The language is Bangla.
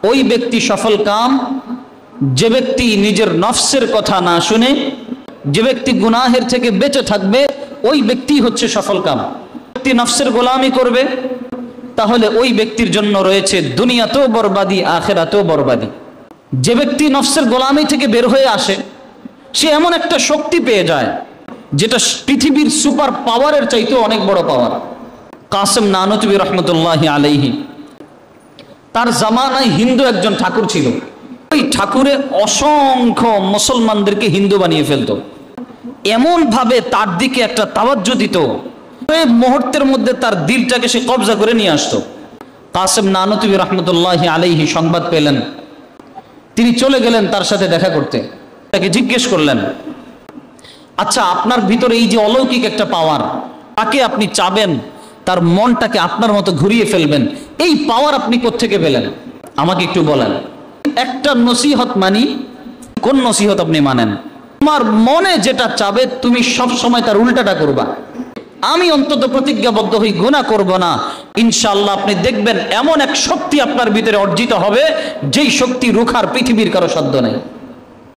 ওই ব্যক্তি সফল কাম যে ব্যক্তি নিজের নফসের কথা না শুনে, যে ব্যক্তি গুনাহের থেকে বেঁচে থাকবে, ওই ব্যক্তি হচ্ছে সফল কাম। ব্যক্তি নফসের গোলামি করবে তাহলে ওই ব্যক্তির জন্য রয়েছে দুনিয়াতেও বরবাদি, আখিরাতেও বরবাদি। যে ব্যক্তি নফসের গোলামি থেকে বের হয়ে আসে, সে এমন একটা শক্তি পেয়ে যায় যেটা পৃথিবীর সুপার পাওয়ারের চাইতেও অনেক বড় পাওয়ার। কাসেম নানতুবি রহমতুল্লাহি আলাইহি, তার জামানায় হিন্দু একজন ঠাকুর ছিল। ওই ঠাকুরে অসংখ্য মুসলমানদেরকে হিন্দু বানিয়ে ফেলতো, এমন ভাবে তার দিকে একটা তাওয়াজ্জু দিত, ওই মুহূর্তের মধ্যে তার দিলটাকে সে কবজা করে নিয়ে আসতো। কাসেম নানতুবি রহমতুল্লাহি আলাইহি সংবাদ পেলেন, তিনি চলে গেলেন তার সাথে দেখা করতে। তাকে জিজ্ঞেস করলেন, আচ্ছা আপনার ভিতরে এই যে অলৌকিক একটা পাওয়ার, তাকে আপনি চাবেন, তার মনটাকে আপনার মতো ঘুরিয়ে ফেলবেন, এই পাওয়ার আপনি কোত্থেকে পেলেন? আমাকে একটু বলেন। একটা নসিহত মানি, কোন নসিহত আপনি মানেন? তোমার মনে যেটা চাবে তুমি সব সময় তার উল্টাটা করবা। আমি অন্তত প্রতিজ্ঞাবদ্ধ হই গুনাহ করব না, ইনশাআল্লাহ আপনি দেখবেন এমন এক শক্তি আপনার ভিতরে অর্জিত হবে যেই শক্তি রুখার পৃথিবীর কারো সাধ্য নেই।